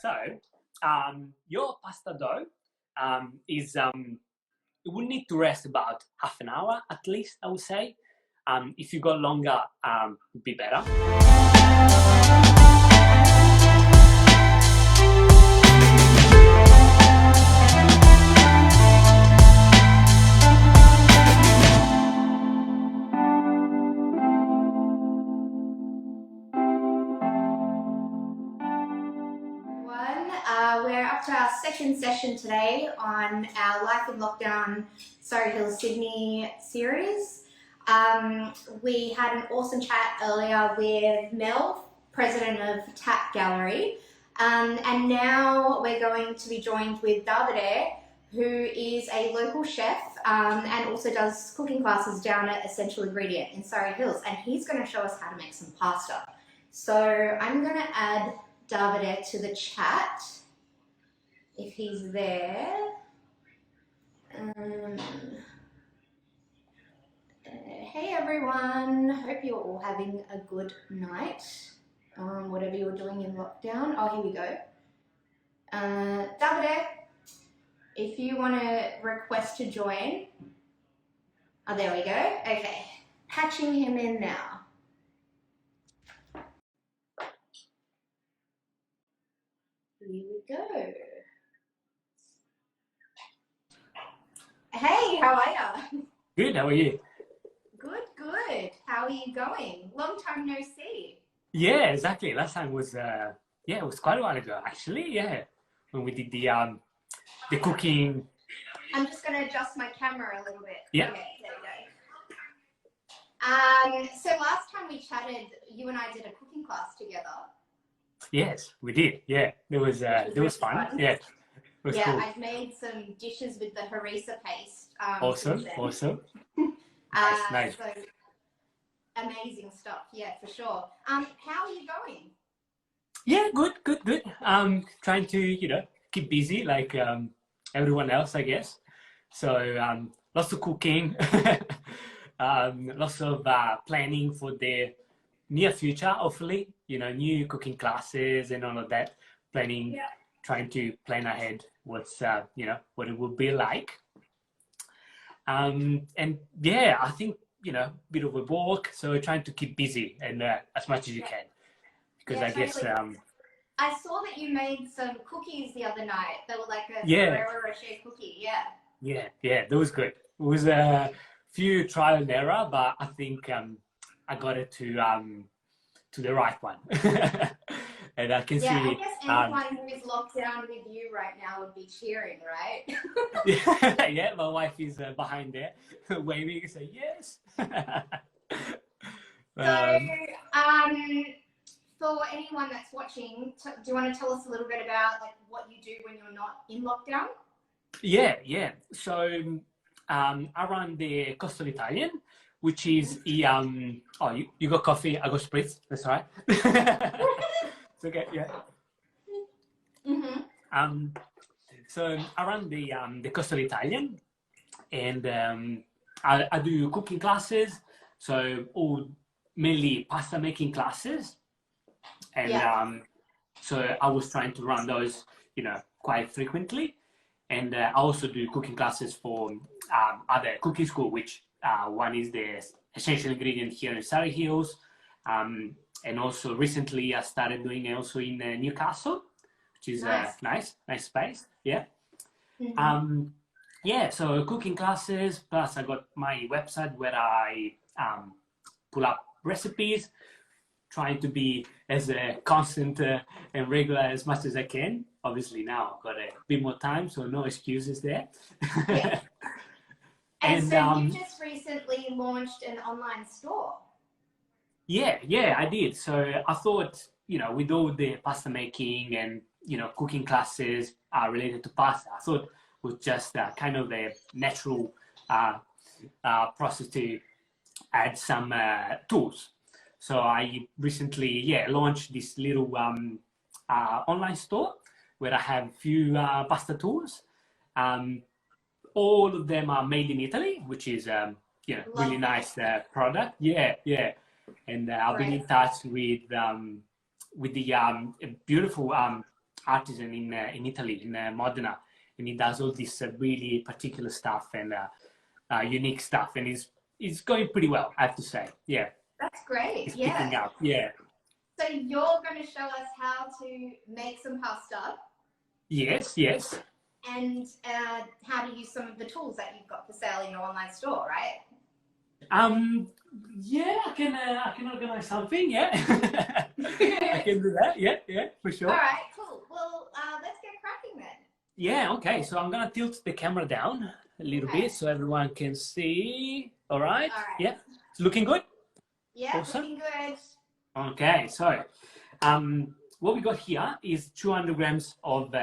So, your pasta dough is it would need to rest about half an hour at least, I would say. If you go longer, would be better. We're up to our second session today on our Life in Lockdown Surrey Hills Sydney series. We had an awesome chat earlier with Mel, president of Tap Gallery, and now we're going to be joined with Davide, who is a local chef and also does cooking classes down at Essential Ingredient in Surrey Hills, and he's going to show us how to make some pasta. So I'm going to add Davide to the chat if he's there. Hey everyone, hope you're all having a good night, whatever you're doing in lockdown. Oh, here we go. Davide, if you want to request to join. Oh, there we go. Okay, patching him in now. Here we go. Hey, how are you? Good, how are you? Good, good. How are you going? Long time no see. Yeah, exactly. Last time was it was quite a while ago actually. Yeah, when we did the cooking. I'm just going to adjust my camera a little bit. Yeah. Okay, there we go. So last time we chatted, you and I did a cooking class together. Yes, we did. Yeah, there was fun. Yeah, it was yeah, cool. I've made some dishes with the harissa paste. Awesome. Nice. So amazing stuff. Yeah, for sure. How are you going? Yeah, good. Trying to keep busy like everyone else, I guess. So lots of cooking, lots of planning for the near future. Hopefully, new cooking classes and all of that. Planning, trying to plan ahead what's what it will be like. And yeah, I think bit of a walk. So trying to keep busy and as much as you can, because I guess. I saw that you made some cookies the other night. They were like a Ferrero Rocher cookie. Yeah. Yeah, that was good. It was a few trial and error, but I think I got it to the right one. And I can see. I guess anyone who is locked down with you right now would be cheering, right? Yeah, my wife is behind there, waving and saying yes. For anyone that's watching, do you want to tell us a little bit about like what you do when you're not in lockdown? Yeah. So I run the Coastal Italian, which is you got coffee, I got spritz. That's all right. It's okay. Yeah. So I run the Coastal Italian, and I do cooking classes. So all mainly pasta making classes. And so I was trying to run those, quite frequently. And I also do cooking classes for other cooking school, which one is the Essential Ingredient here in Surrey Hills. And also recently I started doing it also in Newcastle, which is a nice space. Yeah. So cooking classes, plus I got my website where I pull up recipes, trying to be as constant and regular as much as I can. Obviously now I've got a bit more time, so no excuses there. Yeah. And so you just recently launched an online store. Yeah, I did. So I thought, with all the pasta making and, cooking classes related to pasta, I thought it was just kind of a natural process to add some tools. So I recently, launched this little online store where I have a few pasta tools. All of them are made in Italy, which is, really nice product. Yeah. And I've been in touch with the beautiful artisan in Italy, in Modena, and he does all this really particular stuff and unique stuff, and it's going pretty well, I have to say. Yeah, That's great. it's Yeah. picking up. Yeah. So you're going to show us how to make some pasta. Yes, yes. And how to use some of the tools that you've got for sale in your online store, right? Yeah, I can organize something. Yeah, I can do that. Yeah, yeah, for sure. All right, cool. Well, let's get cracking then. Yeah, okay. So I'm gonna tilt the camera down a little bit so everyone can see. All right. All right. Yeah, it's looking good. Yeah, Awesome. looking good. Okay, so what we got here is 200 grams of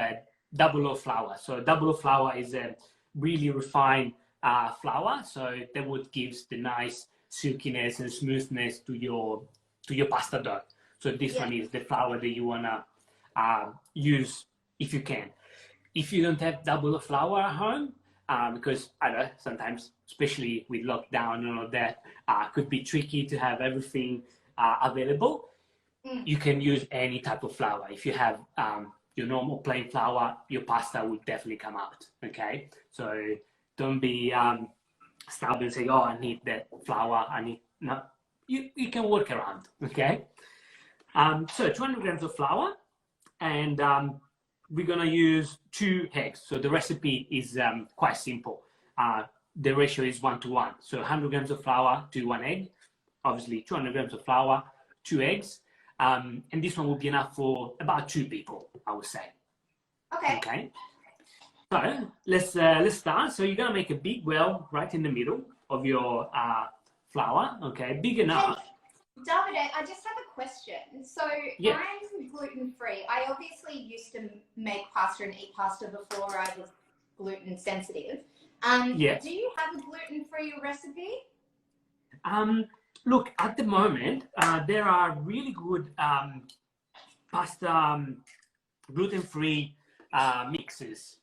double O flour. So double O flour is a really refined flour, so that would gives the nice silkiness and smoothness to your pasta dough. So this one is the flour that you wanna use if you can. If you don't have double O flour at home, because I don't know, sometimes, especially with lockdown and all that, could be tricky to have everything available. You can use any type of flour. If you have your normal plain flour, your pasta will definitely come out. Okay, so don't be stubborn and say, "Oh, I need that flour." I need no. You can work around. Okay, so 200 grams of flour, and we're gonna use 2 eggs. So the recipe is quite simple. The ratio is 1:1. So 100 grams of flour to 1 egg. Obviously, 200 grams of flour, 2 eggs. And this one will be enough for about 2 people, I would say. Okay. Okay. So let's start. So you're gonna make a big well right in the middle of your flour. Okay, big enough. Hey, Davide, I just have a question. So Yeah. I'm gluten-free. I obviously used to make pasta and eat pasta before I was gluten sensitive. Yeah. Do you have a gluten-free recipe? Look, at the moment, there are really good pasta gluten-free mixes.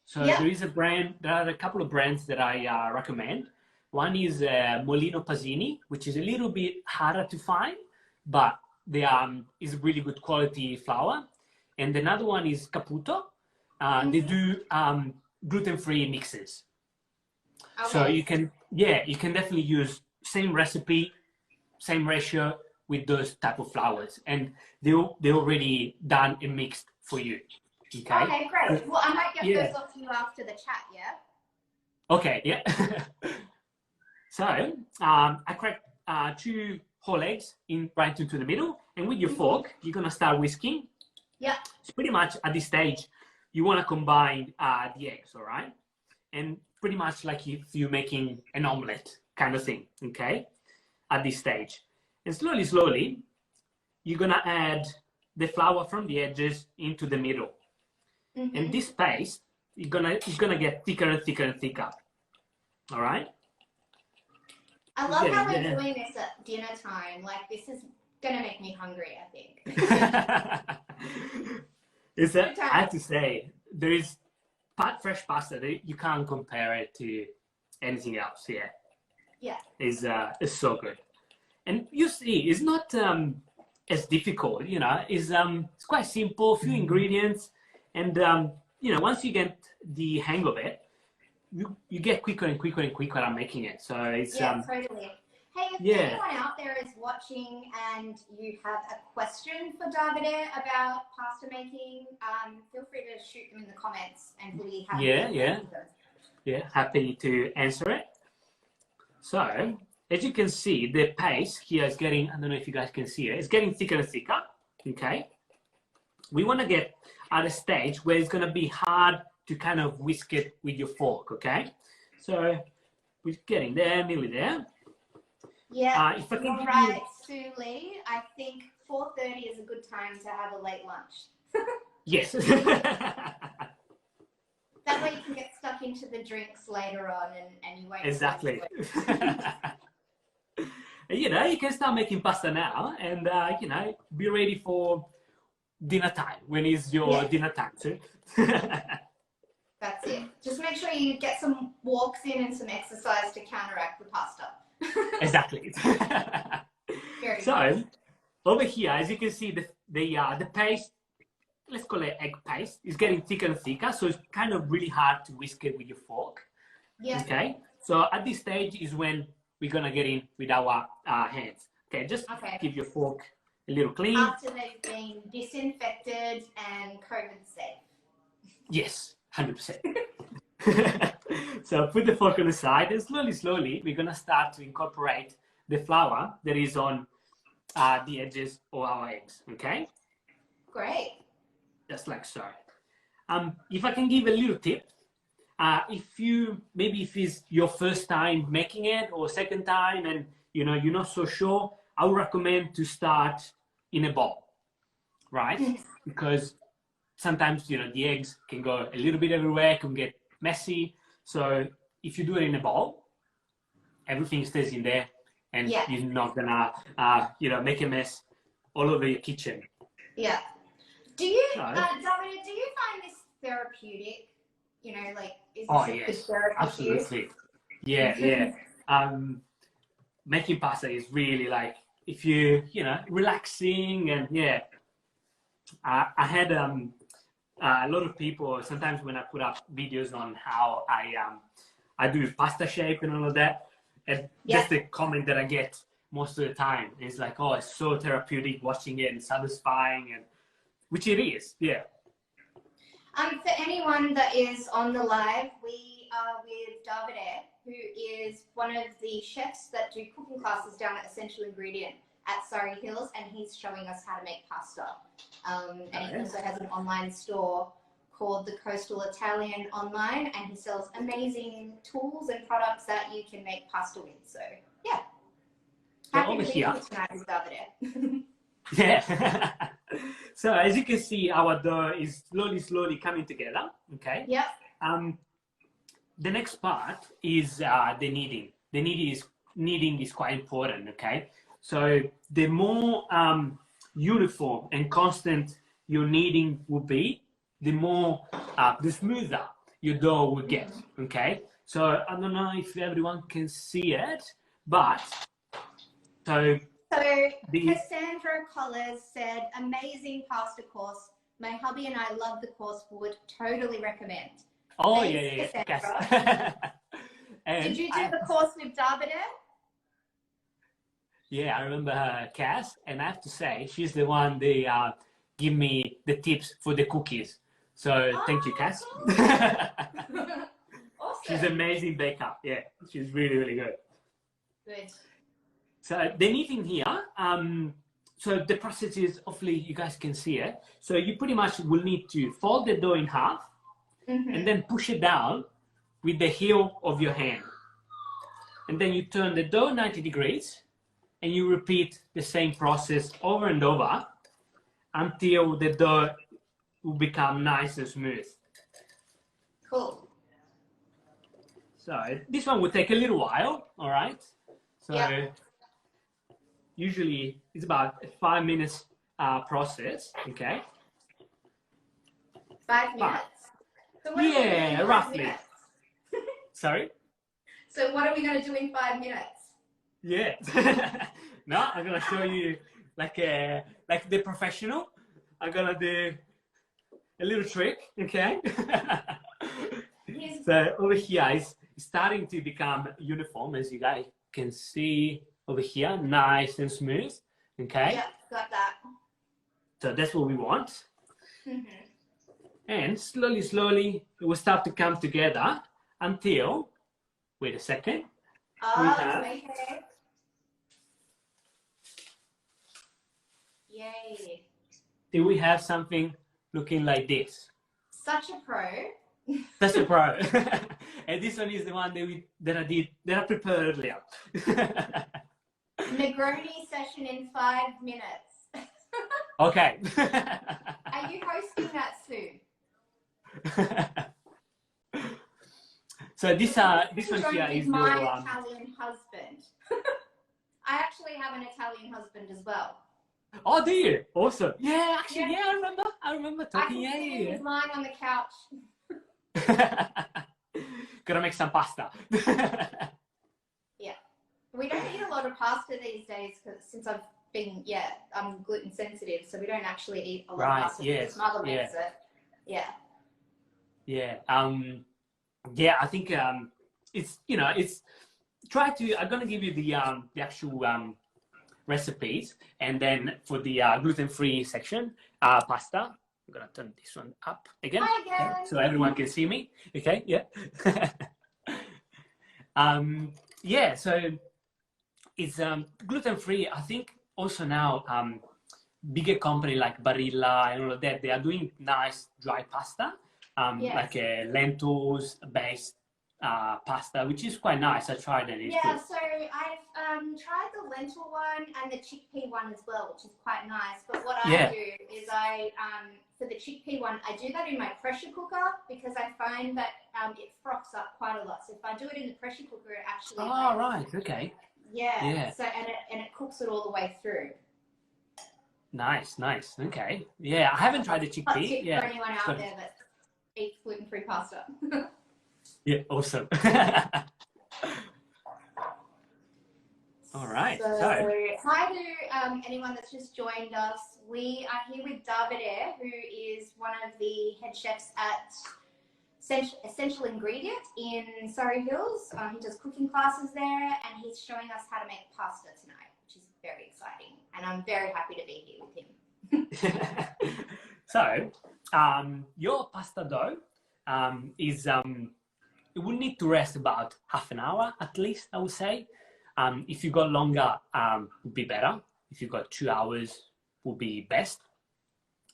So there is a brand. There are a couple of brands that I recommend. One is Molino Pasini, which is a little bit harder to find, but they is really good quality flour. And another one is Caputo. They do gluten-free mixes. Okay. So you can definitely use same recipe, same ratio with those type of flours, and they already done and mixed for you. Okay. Okay, great. Well, I might get those off to you after the chat. Yeah. Okay. Yeah. So I cracked 2 whole eggs right into the middle, and with your fork, you're gonna start whisking. Yeah. So pretty much at this stage, you want to combine the eggs, all right? And pretty much like if you're making an omelette kind of thing, okay? At this stage. And slowly, you're going to add the flour from the edges into the middle. And this paste is gonna get thicker and thicker and thicker. All right? I love how we're doing this at dinner time. Like, this is going to make me hungry, I think. I have to say, there is fresh pasta. You can't compare it to anything else. Yeah. Yeah. It's so good. And you see, it's not as difficult, you know. It's quite simple, few ingredients, and you know, once you get the hang of it, you get quicker and quicker and quicker at making it. So it's totally. Hey, if anyone out there is watching and you have a question for Davide about pasta making, feel free to shoot them in the comments, and we'll be happy to answer them. Happy to answer it. So as you can see, the paste here is getting, I don't know if you guys can see it, it's getting thicker and thicker. Okay, we want to get at a stage where it's going to be hard to kind of whisk it with your fork. Okay, so we're getting there, nearly there. Yeah, if I can right, Sue Lee. I think 4:30 is a good time to have a late lunch. Yes. That way you can get stuck into the drinks later on, and you won't. Exactly. You know, you can start making pasta now, and you know, be ready for dinner time when it's your dinner time too. That's it. Just make sure you get some walks in and some exercise to counteract the pasta. Exactly. So over here, as you can see, the paste let's call it egg paste. It's getting thicker and thicker, so it's kind of really hard to whisk it with your fork. Yeah. Okay. So at this stage is when we're gonna get in with our hands. Okay, just give your fork a little clean. After they've been disinfected and COVID safe. Yes, 100%. So put the fork on the side, and slowly, we're gonna start to incorporate the flour that is on the edges of our eggs. Okay. Great. Just like so. If I can give a little tip, if it's your first time making it or second time, and you're not so sure, I would recommend to start in a bowl, right? Because sometimes the eggs can go a little bit everywhere, can get messy. So if you do it in a bowl, everything stays in there, and you're not gonna make a mess all over your kitchen. Yeah. Do you, Davide, do you find this therapeutic? Is this therapy? Absolutely. Yeah. Making pasta is really like, if relaxing, and I had a lot of people sometimes when I put up videos on how I do pasta shape and all of that, and just the comment that I get most of the time is like, oh, it's so therapeutic watching it and satisfying, and which it is. For anyone that is on the live, we are with Davide, who is one of the chefs that do cooking classes down at Essential Ingredient at Surrey Hills, and he's showing us how to make pasta. And he also has an online store called the Coastal Italian Online, and he sells amazing tools and products that you can make pasta with. So happy to be here tonight with Davide. Yeah. So as you can see, our dough is slowly coming together. Okay. Yep. The next part is the kneading. The kneading is quite important. Okay. So the more uniform and constant your kneading will be, the smoother your dough will get. Okay. So I don't know if everyone can see it, but Cassandra Collins said, amazing pasta course. My hubby and I love the course, would totally recommend. Oh, Thanks, yeah. Did you do the course with Davide? Yeah, I remember her, Cass, and I have to say, she's the one that give me the tips for the cookies. So thank you, Cass. Awesome. She's an amazing baker. Yeah, she's really good. Good. So the kneading here, so the process is, hopefully you guys can see it. So you pretty much will need to fold the dough in half and then push it down with the heel of your hand. And then you turn the dough 90 degrees and you repeat the same process over and over until the dough will become nice and smooth. Cool. So this one will take a little while, all right? So usually it's about a 5 minutes process, okay? 5 minutes? So roughly. Sorry? So what are we going to do in 5 minutes? Yeah. No, I'm going to show you like the professional. I'm going to do a little trick, okay? So over here is starting to become uniform, as you guys can see over here, nice and smooth, okay? Yeah, got that. So that's what we want. And slowly, it will start to come together until, wait a second. Okay. Yay. Till we have something looking like this. Such a pro. That's a pro. And this one is the one that I prepared earlier. Negroni session in 5 minutes. Okay. Are you hosting that soon? So this one here is my your Italian husband. I actually have an Italian husband as well. Oh, do you? Awesome. Yeah, actually, I remember talking. I can sit with mine on the couch. Gotta make some pasta. Yeah. We don't eat a lot of pasta these days since I've being, I'm gluten sensitive, so we don't actually eat a lot Right. of pasta. Yes. Mother Yeah. makes it. Yeah. Yeah. Yeah. I think it's it's try to. I'm gonna give you the actual recipes, and then for the gluten-free section, pasta. I'm gonna turn this one up again, Hi okay, again. so everyone can see me. Okay. Yeah. Yeah. So it's gluten-free. I think also now bigger company like Barilla and all of that, they are doing nice dry pasta, Yes. like a lentils based pasta, which is quite nice. I tried it. It's good. So I've tried the lentil one and the chickpea one as well, which is quite nice. But what I do is for the chickpea one, I do that in my pressure cooker because I find that it froths up quite a lot. So if I do it in the pressure cooker, it actually Right, okay. Yeah. So and it cooks it all the way through. Nice. Okay. Yeah, I haven't tried the Hot chickpea. tip Yeah. for anyone out there that eats gluten-free pasta. Yeah, awesome. All right. So hi to anyone that's just joined us. We are here with Davide, who is one of the head chefs at Essential Ingredient in Surrey Hills. He does cooking classes there, and he's showing us how to make pasta tonight, which is very exciting. And I'm very happy to be here with him. So, your pasta dough is it will need to rest about half an hour at least, I would say. If you got longer, would be better. If you got 2 hours, would be best.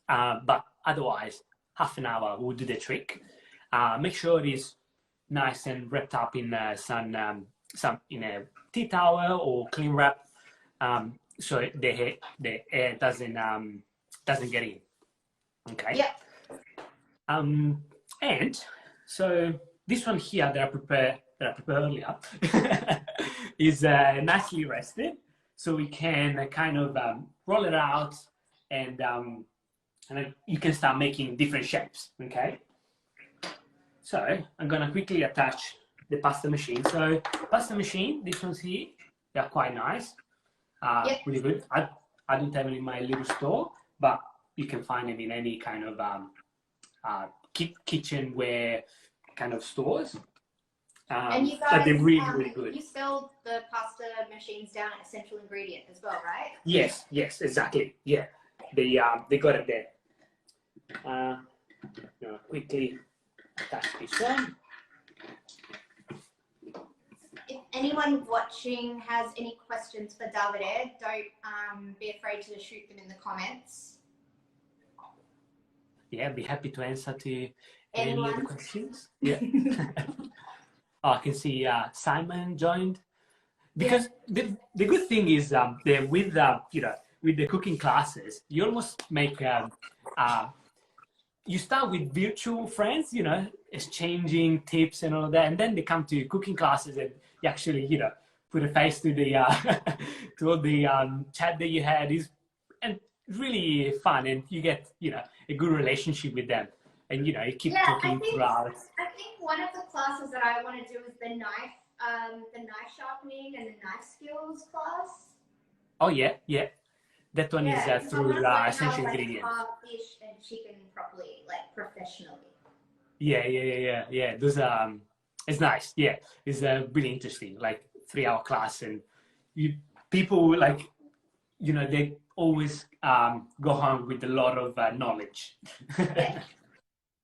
But otherwise, half an hour will do the trick. Make sure it is nice and wrapped up in some in a tea towel or clean wrap, so the air doesn't get in. Okay. Yep. And so this one here that I prepared earlier is nicely rested, so we can kind of roll it out and you can start making different shapes. Okay. So I'm gonna quickly attach the pasta machine. So pasta machine, these ones here, they're quite nice, really good. I don't have it in my little store, but you can find them in any kind of kitchenware kind of stores. And you guys, but they're really good. You sell the pasta machines down at Essential Ingredient as well, right? Yes, exactly. Yeah, they got it there. Quickly attach this one. If anyone watching has any questions for Davide, don't be afraid to shoot them in the comments. Yeah, I'd be happy to answer to any of the questions. Yeah. Oh, I can see Simon joined. Because the good thing is that with with the cooking classes, you almost make you start with virtual friends, exchanging tips and all of that, and then they come to cooking classes and you actually put a face to the to all the chat that you had and really fun, and you get a good relationship with them, and you keep talking throughout. I think one of the classes that I want to do is the knife sharpening and the knife skills class. Oh yeah, that one is through Essential Ingredient. Carve fish and chicken properly, like professionally. Yeah. Those it's nice. Yeah, it's really interesting. Like 3-hour class, and people they always go home with a lot of knowledge.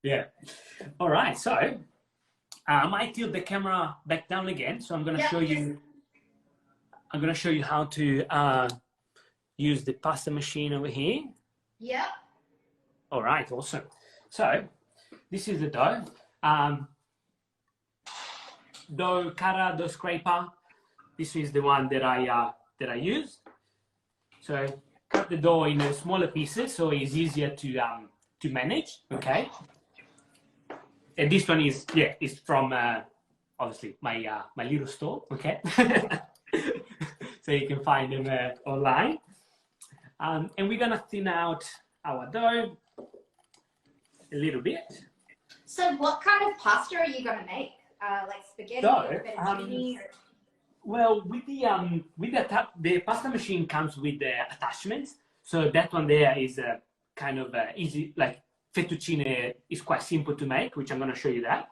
Yeah. All right. So I might tilt the camera back down again. So I'm going to show you. I'm going to show you how to use the pasta machine over here. Yeah. All right. Awesome. So this is the dough. Dough cutter, dough scraper. This is the one that I use. So cut the dough in smaller pieces so it's easier to manage. Okay. And this one is from obviously my little store. Okay. So you can find them online. And we're gonna thin out our dough a little bit. So what kind of pasta are you gonna make? Like spaghetti or fettuccine? Well, the pasta machine comes with the attachments. So that one there is kind of easy, like fettuccine is quite simple to make, which I'm going to show you that.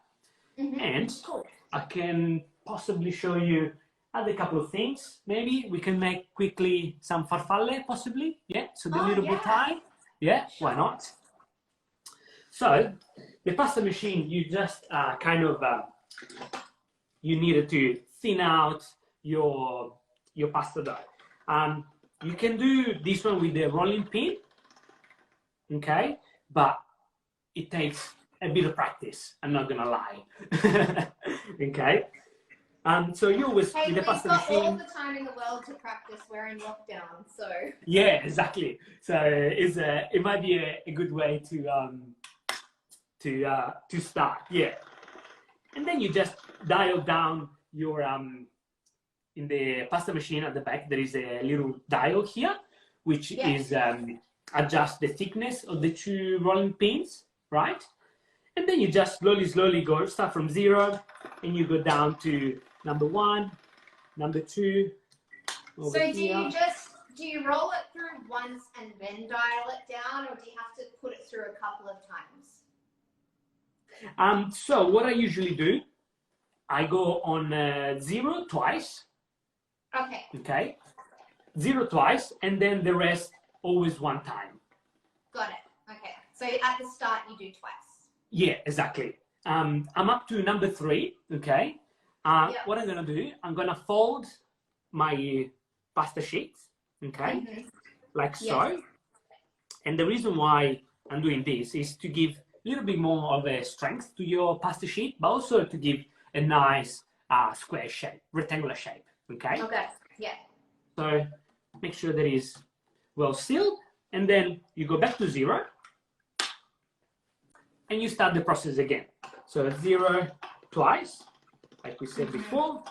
And Cool. I can possibly show you other couple of things. Maybe we can make quickly some farfalle, possibly. Yeah, so the little bow tie. Yeah, why not? So the pasta machine, you just you needed to thin out your pasta dough. You can do this one with the rolling pin, okay? But it takes a bit of practice. I'm not gonna lie, okay? So you always Hey, with the we've pasta got machine. all the time in the world to practice. We're in lockdown, so. Yeah, exactly. So it might be a good way to start. Yeah, and then you just dial down your in the pasta machine at the back. There is a little dial here, which is adjust the thickness of the two rolling pins, right? And then you just slowly go start from 0, and you go down to number 1, number 2. So do you roll it through once and then dial it down, or do you have to put it through a couple of times? So what I usually do, I go on 0 twice. Okay. Okay, 0 twice, and then the rest always 1 time. Got it. Okay. So at the start you do twice. Yeah, exactly. I'm up to number 3. Okay. What I'm gonna do, I'm gonna fold my pasta sheets. Okay, like so. And the reason why I'm doing this is to give a little bit more of a strength to your pasta sheet, but also to give a nice square shape, rectangular shape. Okay. Okay. Yeah. So make sure that is well sealed, and then you go back to 0, and you start the process again. So 0 twice, like we said before.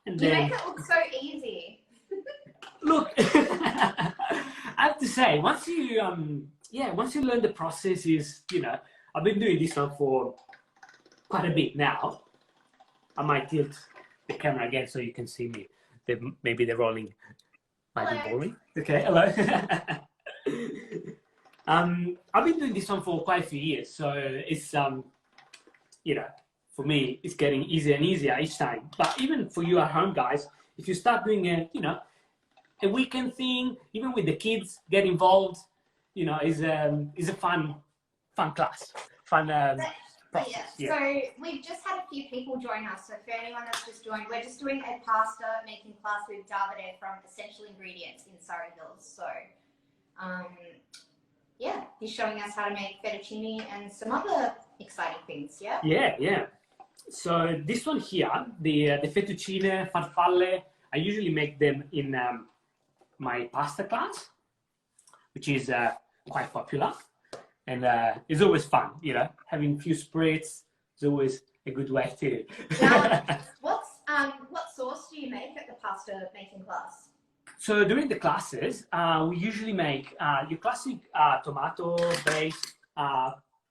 And you then make it look so easy. look, I have to say, once you learn the process, I've been doing this one for quite a bit now. I might tilt the camera again so you can see me. Maybe the rolling might be boring. Okay, hello. I've been doing this one for quite a few years, so it's for me, it's getting easier and easier each time. But even for you at home, guys, if you start doing a weekend thing, even with the kids, get involved, is a fun class, fun process. Yeah. So we've just had a few people join us. So for anyone that's just joined, we're just doing a pasta making class with Davide from Essential Ingredients in Surrey Hills. So he's showing us how to make fettuccine and some other exciting things. Yeah. So this one here, the fettuccine farfalle, I usually make them in my pasta class, which is quite popular, and it's always fun. Having a few spritz is always a good way to. What sauce do you make at the pasta making class? So during the classes, we usually make your classic tomato-based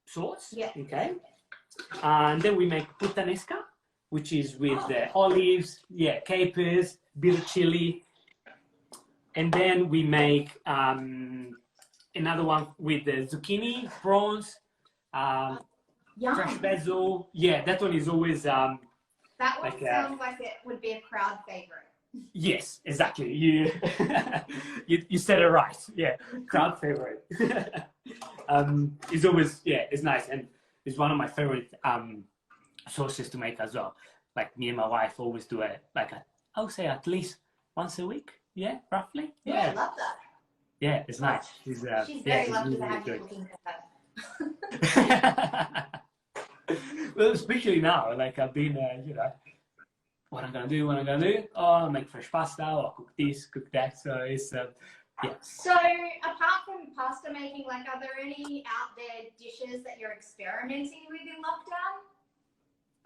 sauce. Yeah. Okay. And then we make puttanesca, which is with olives, capers, bit of chili. And then we make another one with the zucchini, prawns, fresh basil. Yeah, that one is always. That one sounds like it would be a crowd favorite. Yes, exactly. You said it right. Yeah, crowd favorite. It's always it's nice, and it's one of my favorite sauces to make as well. Like me and my wife always do I would say at least once a week. Yeah, roughly. Yeah, I love that. Yeah, it's nice. She's very lucky to have you cooking for her. Well, especially now, like I've been, what I'm gonna do, oh, make fresh pasta, or cook this, cook that. So it's, So apart from pasta making, are there any out there dishes that you're experimenting with in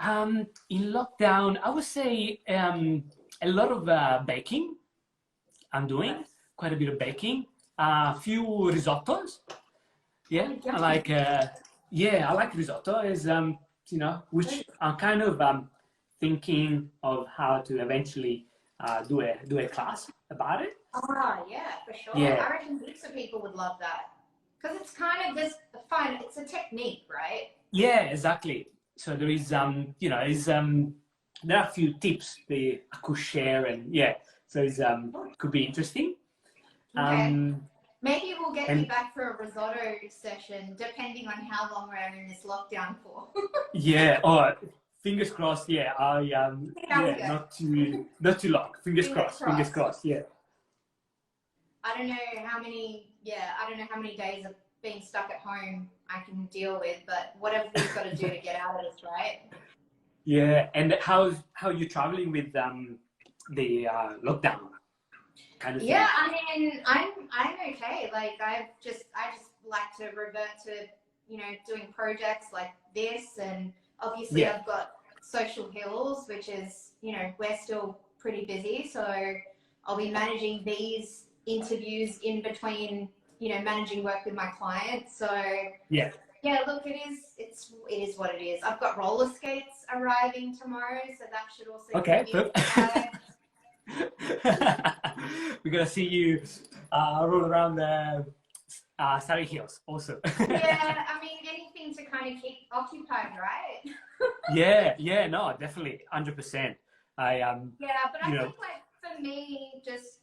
lockdown? In lockdown, I would say a lot of baking. I'm doing quite a bit of baking. A few risottos. Yeah, I like risotto. Is which I'm kind of thinking of how to eventually do a class about it. Oh, yeah, for sure. Yeah. I reckon heaps of people would love that. Because it's kind of this fun, it's a technique, right? Yeah, exactly. So there is, there are a few tips that I could share, and yeah, so it's could be interesting. Okay. Maybe we'll get you And back for a risotto session, depending on how long we're in this lockdown for. yeah, oh, fingers crossed. Yeah, How we go. not too long. Fingers crossed. Fingers crossed. Yeah. I don't know how many days of being stuck at home I can deal with, but whatever we've got to do to get out of this, right? Yeah, and how you traveling with the lockdown kind of thing? Yeah, I mean, I'm okay. Like I just like to revert to doing projects like this, and obviously I've got Social Hills, which is we're still pretty busy, so I'll be managing these interviews in between managing work with my clients. So yeah, look, it is what it is. I've got roller skates arriving tomorrow, so that should also we're gonna see you roll around the Surrey Hills also. Yeah, I mean anything to kind of keep occupied, right? yeah, no, definitely, 100%. Yeah, but I think like for me, just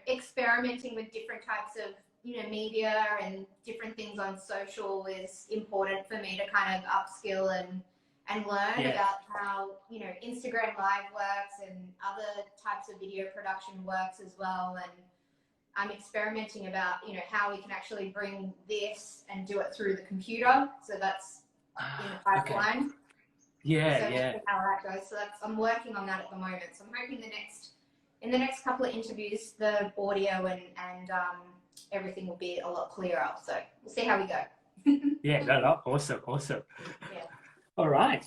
experimenting with different types of media and different things on social is important for me to kind of upskill and learn about how Instagram Live works and other types of video production works as well. And I'm experimenting about how we can actually bring this and do it through the computer. So that's in the pipeline. Okay. Yeah, so we'll see how that goes. So I'm working on that at the moment. So I'm hoping in the next couple of interviews, the audio and everything will be a lot clearer. So we'll see how we go. Yeah, no, awesome. Yeah. All right.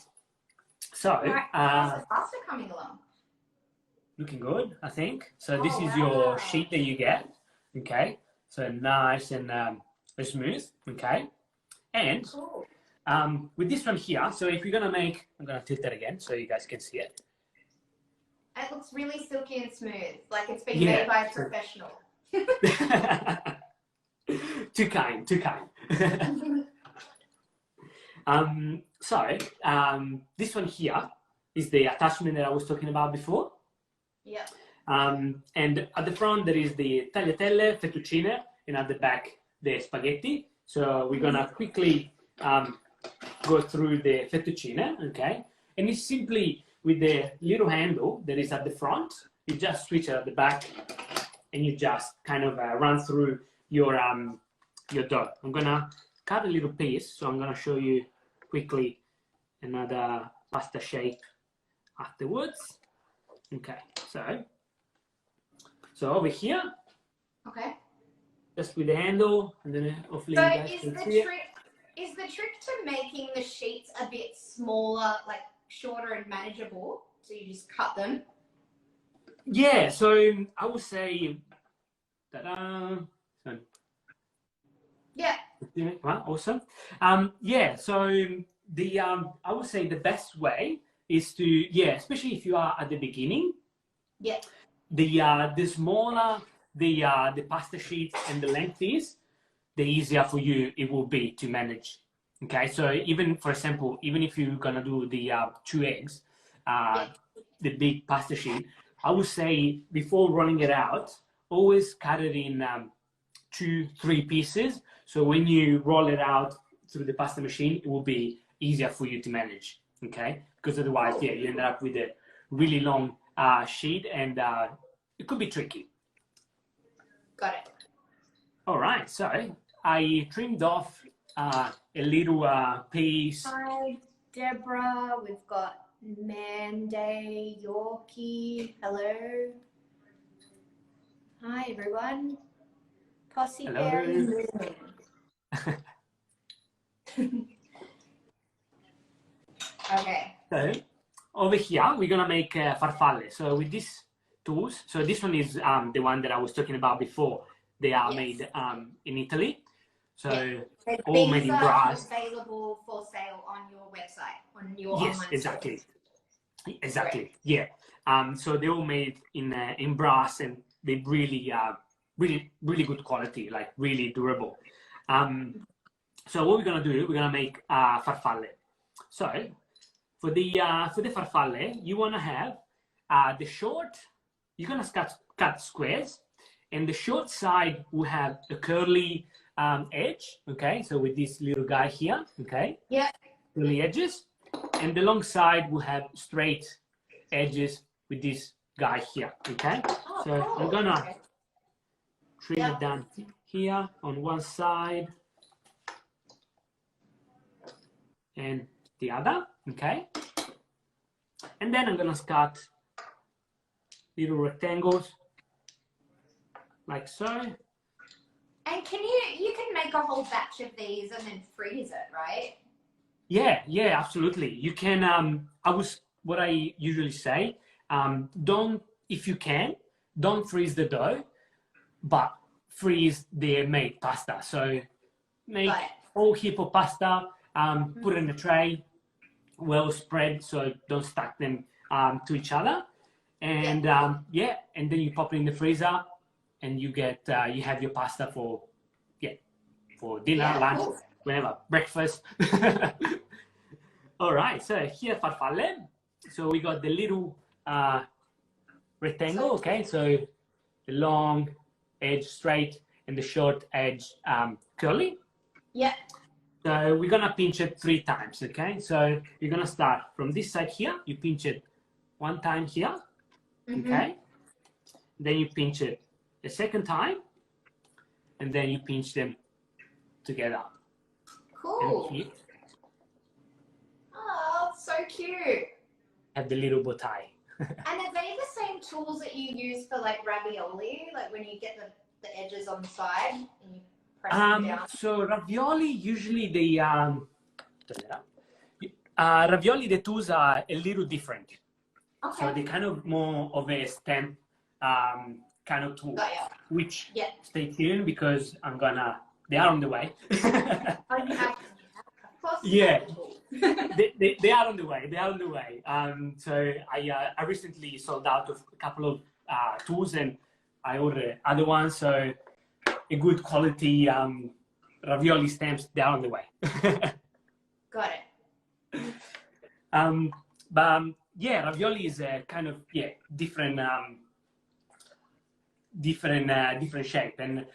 So, how's the pasta coming along? Looking good, I think. So this is your sheet that you get. Okay. So nice and smooth. Okay. And cool. With this one here, so if you're gonna make, I'm gonna tilt that again so you guys can see it. It looks really silky and smooth, like it's been made by a professional. Too kind. So this one here is the attachment that I was talking about before. Yeah. And at the front there is the tagliatelle, fettuccine, and at the back the spaghetti. So we're gonna quickly go through the fettuccine, okay? And it's simply with the little handle that is at the front, you just switch it at the back, and you just kind of run through your dough. I'm gonna cut a little piece, so I'm gonna show you quickly another pasta shape afterwards. Okay, so over here, okay, just with the handle, and then hopefully you guys can see it. Is the trick to making the sheets a bit smaller, like shorter and manageable? So you just cut them? Yeah, so I would say, ta-da. So, yeah. Well, awesome. Yeah, so I would say the best way is to, especially if you are at the beginning. Yeah. The smaller the pasta sheet and the length is, the easier for you it will be to manage. Okay, so even for example, even if you're gonna do the 2 eggs, the big pasta sheet, I would say before rolling it out, always cut it in 2-3 pieces. So when you roll it out through the pasta machine, it will be easier for you to manage. Okay, because otherwise, you end up with a really long sheet, and it could be tricky. Got it. All right, so I trimmed off a little piece. Hi, Deborah. We've got Manday, Yorkie. Hello. Hi, everyone. Posse Berry. Okay. So over here, we're gonna make farfalle. So with these tools, so this one is the one that I was talking about before. They are made in Italy. So So all made these in are brass. available for sale on your website, on your Yes, online exactly. store. Exactly. Yeah. So they all made in brass, and they really good quality, like really durable. So what we're gonna do? We're gonna make farfalle. So for the farfalle, you wanna have the short. You're gonna cut squares, and the short side will have a curly edge. Okay, so with this little guy here. Okay. Yeah. Curly edges, and the long side will have straight edges with this guy here. Okay. Oh, So cool. I'm gonna Okay. trim it down here on one side and the other. Okay. And then I'm gonna cut little rectangles like so. And you can make a whole batch of these and then freeze it, right? Yeah, absolutely. You can. What I usually say. Don't, if you can, don't freeze the dough, but freeze the made pasta. So make all heap of pasta, put it in a tray, well spread, so don't stack them to each other, and and then you pop it in the freezer, and you have your pasta for dinner, lunch, cool. whenever, breakfast. All right, so here farfalle. So we got the little rectangle, okay? So the long edge straight and the short edge curly. Yeah. So we're gonna pinch it 3 times, okay? So you're gonna start from this side here. You pinch it 1 time here, okay? Then you pinch it a second time, and then you pinch them together. Cool. Oh, so cute. Have the little bow tie. And are they the same tools that you use for like ravioli? Like when you get the edges on the side and you press them down? So ravioli, usually the tools are a little different. Okay. So they kind of more of a stem kind of tool, which stay tuned because they are on the way. Oh, you have, of course. Yeah, they are on the way. They are on the way. So I recently sold out of a couple of tools, and I ordered other ones. So a good quality ravioli stamps, they are on the way. Got it. But yeah, ravioli is a kind of different shape. And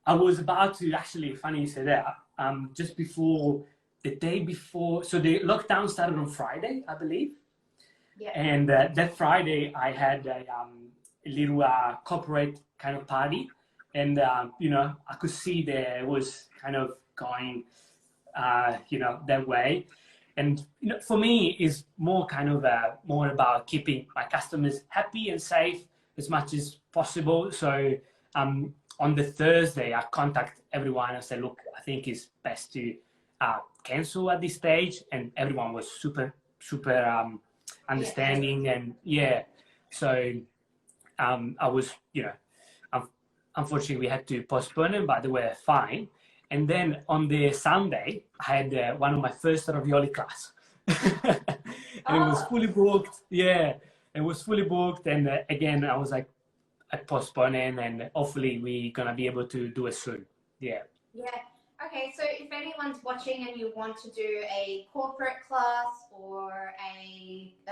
I was about to actually, funny you say that, just before the day before, so the lockdown started on Friday, I believe. Yeah. And that Friday I had a little corporate kind of party, and I could see that it was kind of going that way. And for me, is more kind of more about keeping my customers happy and safe as much as possible. So on the Thursday, I contact everyone and say, look, I think it's best to cancel at this stage, and everyone was super understanding. And so I was unfortunately we had to postpone it, but they were fine. And then on the Sunday, I had one of my first ravioli class. And it was fully booked. Yeah, it was fully booked. And again, I was like, I postpone it, and hopefully we're going to be able to do it soon. Yeah. Yeah. Okay, so if anyone's watching and you want to do a corporate class or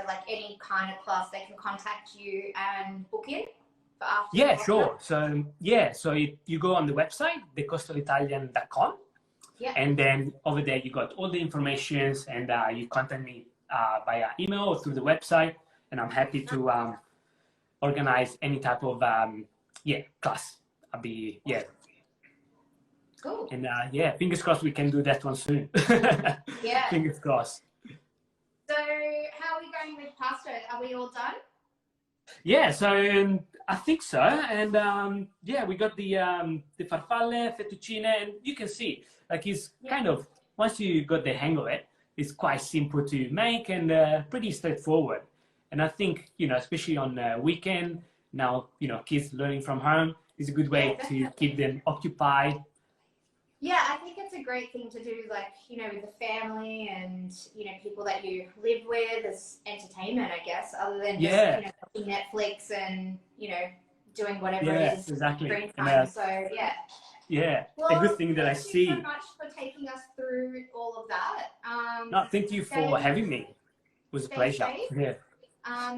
like any kind of class, they can contact you and book in for after. Yeah, sure. So you go on the website, thecostalitalian.com, and then over there you got all the information, and you contact me via email or through the website, and I'm happy to organize any type of class. I'll be Cool. And fingers crossed we can do that one soon. Yeah. Fingers crossed. So how are we going with pasta? Are we all done? Yeah, so I think so. And we got the farfalle, fettuccine, and you can see, like, it's kind of, once you got the hang of it, it's quite simple to make and pretty straightforward. And I think, especially on the weekend, now, kids learning from home is a good way to keep them occupied. Yeah, I think it's a great thing to do, like, you know, with the family and, you know, people that you live with as entertainment, I guess, other than just, you know, watching Netflix and, you know, doing whatever it is. Exactly. Screen time. So, yeah. Yeah, well, a good thing that I see. Thank you so much for taking us through all of that. No, thank you for having me. It was a pleasure. Safe. Yeah.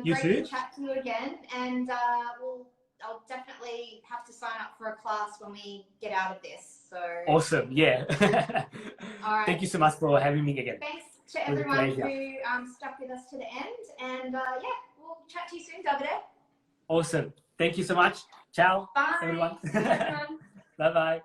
You great too? To chat to you again, and I'll definitely have to sign up for a class when we get out of this. So awesome, yeah. All right. Thank you so much for having me again. Thanks to everyone who stuck with us to the end, and yeah, we'll chat to you soon, Davide. Awesome. Thank you so much. Ciao, Bye, everyone. everyone. Bye bye.